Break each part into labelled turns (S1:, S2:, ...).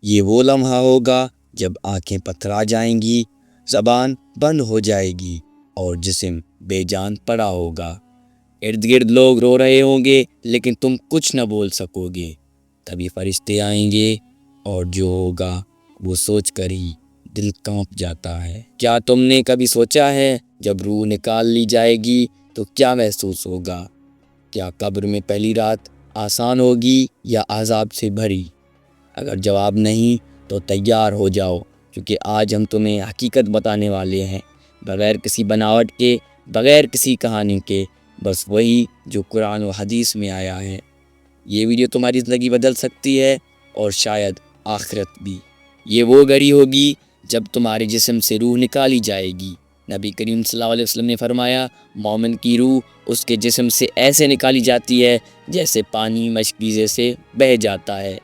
S1: یہ وہ لمحہ ہوگا جب آنکھیں پتھرا جائیں گی، زبان بند ہو جائے گی اور جسم بے جان پڑا ہوگا۔ ارد گرد لوگ رو رہے ہوں گے لیکن تم کچھ نہ بول سکو گے۔ تبھی فرشتے آئیں گے اور جو ہوگا وہ سوچ کر ہی دل کانپ جاتا ہے۔ کیا تم نے کبھی سوچا ہے جب روح نکال لی جائے گی تو کیا محسوس ہوگا؟ کیا قبر میں پہلی رات آسان ہوگی یا عذاب سے بھری؟ اگر جواب نہیں تو تیار ہو جاؤ، کیونکہ آج ہم تمہیں حقیقت بتانے والے ہیں، بغیر کسی بناوٹ کے، بغیر کسی کہانی کے، بس وہی جو قرآن و حدیث میں آیا ہے۔ یہ ویڈیو تمہاری زندگی بدل سکتی ہے اور شاید آخرت بھی۔ یہ وہ گھڑی ہوگی جب تمہارے جسم سے روح نکالی جائے گی۔ نبی کریم صلی اللہ علیہ وسلم نے فرمایا، مومن کی روح اس کے جسم سے ایسے نکالی جاتی ہے جیسے پانی مشکیزے سے بہہ جاتا ہے۔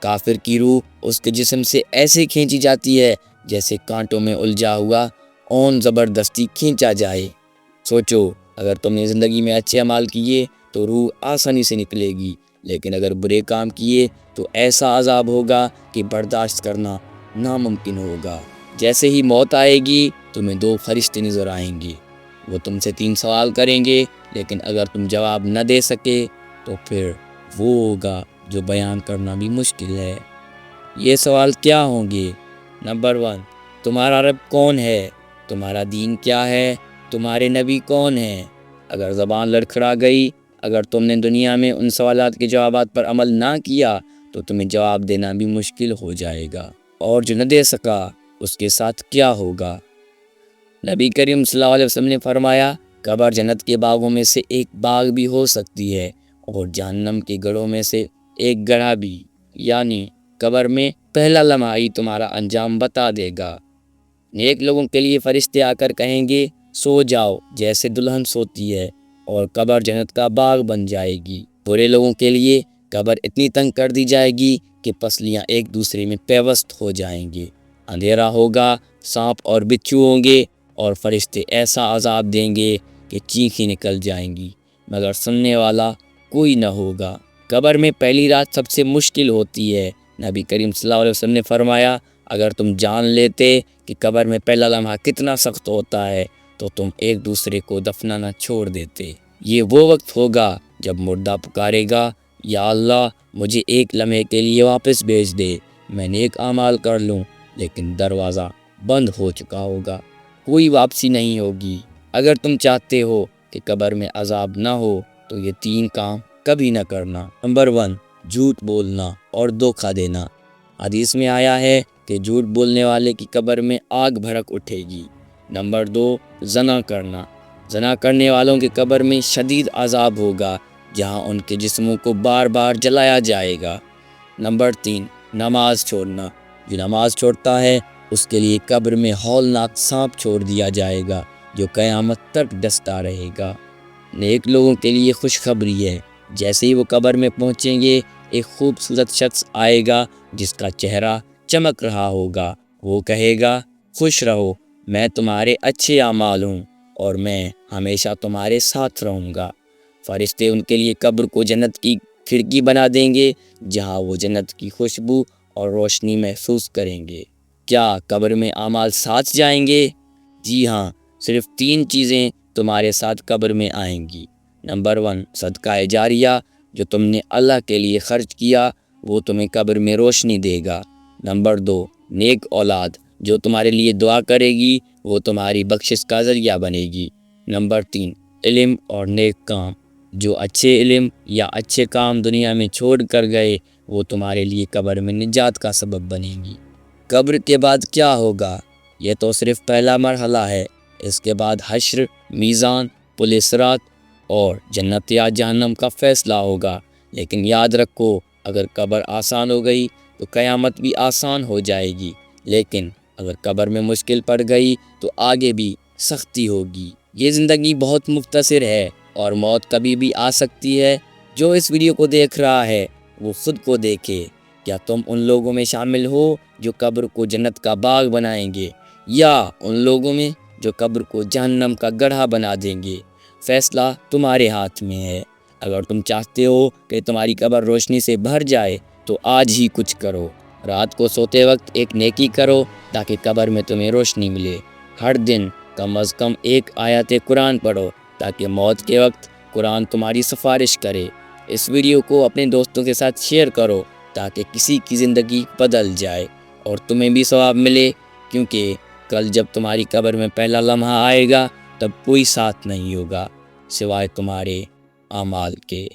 S1: کافر کی روح اس کے جسم سے ایسے کھینچی جاتی ہے جیسے کانٹوں میں الجھا ہوا اون زبردستی کھینچا جائے۔ سوچو، اگر تم نے زندگی میں اچھے اعمال کیے تو روح آسانی سے نکلے گی، لیکن اگر برے کام کیے تو ایسا عذاب ہوگا کہ برداشت کرنا ناممکن ہوگا۔ جیسے ہی موت آئے گی تمہیں دو فرشتے نظر آئیں گے۔ وہ تم سے 3 سوال کریں گے، لیکن اگر تم جواب نہ دے سکے تو پھر وہ ہوگا جو بیان کرنا بھی مشکل ہے۔ یہ سوال کیا ہوں گے؟ نمبر 1، تمہارا رب کون ہے؟ تمہارا دین کیا ہے؟ تمہارے نبی کون ہیں؟ اگر زبان لڑکھڑا گئی، اگر تم نے دنیا میں ان سوالات کے جوابات پر عمل نہ کیا تو تمہیں جواب دینا بھی مشکل ہو جائے گا، اور جو نہ دے سکا اس کے ساتھ کیا ہوگا؟ نبی کریم صلی اللہ علیہ وسلم نے فرمایا، قبر جنت کے باغوں میں سے ایک باغ بھی ہو سکتی ہے اور جہنم کے گڑھوں میں سے ایک گڑھا بھی، یعنی قبر میں پہلا لمحہ ہی تمہارا انجام بتا دے گا۔ نیک لوگوں کے لیے فرشتے آ کر کہیں گے، سو جاؤ جیسے دلہن سوتی ہے، اور قبر جنت کا باغ بن جائے گی۔ برے لوگوں کے لیے قبر اتنی تنگ کر دی جائے گی کہ پسلیاں ایک دوسرے میں پیوست ہو جائیں گے، اندھیرا ہوگا، سانپ اور بچھو ہوں گے، اور فرشتے ایسا عذاب دیں گے کہ چیخیں نکل جائیں گی، مگر سننے والا کوئی نہ ہوگا۔ قبر میں پہلی رات سب سے مشکل ہوتی ہے۔ نبی کریم صلی اللہ علیہ وسلم نے فرمایا، اگر تم جان لیتے کہ قبر میں پہلا لمحہ کتنا سخت ہوتا ہے تو تم ایک دوسرے کو دفنانا چھوڑ دیتے۔ یہ وہ وقت ہوگا جب مردہ پکارے گا، یا اللہ مجھے ایک لمحے کے لیے واپس بھیج دے، میں نیک اعمال کر لوں، لیکن دروازہ بند ہو چکا ہوگا، کوئی واپسی نہیں ہوگی۔ اگر تم چاہتے ہو کہ قبر میں عذاب نہ ہو تو یہ 3 کام کبھی نہ کرنا۔ نمبر 1، جھوٹ بولنا اور دھوکہ دینا۔ حدیث میں آیا ہے کہ جھوٹ بولنے والے کی قبر میں آگ بھڑک اٹھے گی۔ نمبر 2، زنا کرنا۔ زنا کرنے والوں کی قبر میں شدید عذاب ہوگا، جہاں ان کے جسموں کو بار بار جلایا جائے گا۔ نمبر 3، نماز چھوڑنا۔ جو نماز چھوڑتا ہے اس کے لیے قبر میں ہولناک سانپ چھوڑ دیا جائے گا جو قیامت تک ڈستا رہے گا۔ نیک لوگوں کے لیے خوشخبری ہے، جیسے ہی وہ قبر میں پہنچیں گے ایک خوبصورت شخص آئے گا جس کا چہرہ چمک رہا ہوگا۔ وہ کہے گا، خوش رہو، میں تمہارے اچھے اعمال ہوں اور میں ہمیشہ تمہارے ساتھ رہوں گا۔ فرشتے ان کے لیے قبر کو جنت کی کھڑکی بنا دیں گے، جہاں وہ جنت کی خوشبو اور روشنی محسوس کریں گے۔ کیا قبر میں اعمال ساتھ جائیں گے؟ جی ہاں، صرف 3 چیزیں تمہارے ساتھ قبر میں آئیں گی۔ نمبر 1، صدقہ جاریہ، جو تم نے اللہ کے لیے خرچ کیا وہ تمہیں قبر میں روشنی دے گا۔ نمبر 2، نیک اولاد، جو تمہارے لیے دعا کرے گی وہ تمہاری بخشش کا ذریعہ بنے گی۔ نمبر 3، علم اور نیک کام، جو اچھے علم یا اچھے کام دنیا میں چھوڑ کر گئے وہ تمہارے لیے قبر میں نجات کا سبب بنے گی۔ قبر کے بعد کیا ہوگا؟ یہ تو صرف پہلا مرحلہ ہے۔ اس کے بعد حشر، میزان، پل صراط اور جنت یا جہنم کا فیصلہ ہوگا۔ لیکن یاد رکھو، اگر قبر آسان ہو گئی تو قیامت بھی آسان ہو جائے گی، لیکن اگر قبر میں مشکل پڑ گئی تو آگے بھی سختی ہوگی۔ یہ زندگی بہت مختصر ہے اور موت کبھی بھی آ سکتی ہے۔ جو اس ویڈیو کو دیکھ رہا ہے وہ خود کو دیکھے، کیا تم ان لوگوں میں شامل ہو جو قبر کو جنت کا باغ بنائیں گے، یا ان لوگوں میں جو قبر کو جہنم کا گڑھا بنا دیں گے؟ فیصلہ تمہارے ہاتھ میں ہے۔ اگر تم چاہتے ہو کہ تمہاری قبر روشنی سے بھر جائے تو آج ہی کچھ کرو۔ رات کو سوتے وقت ایک نیکی کرو تاکہ قبر میں تمہیں روشنی ملے۔ ہر دن کم از کم ایک آیت قرآن پڑھو تاکہ موت کے وقت قرآن تمہاری سفارش کرے۔ اس ویڈیو کو اپنے دوستوں کے ساتھ شیئر کرو تاکہ کسی کی زندگی بدل جائے اور تمہیں بھی ثواب ملے، کیونکہ کل جب تمہاری قبر میں پہلا لمحہ آئے گا تب کوئی ساتھ نہیں ہوگا سوائے تمہارے اعمال کے۔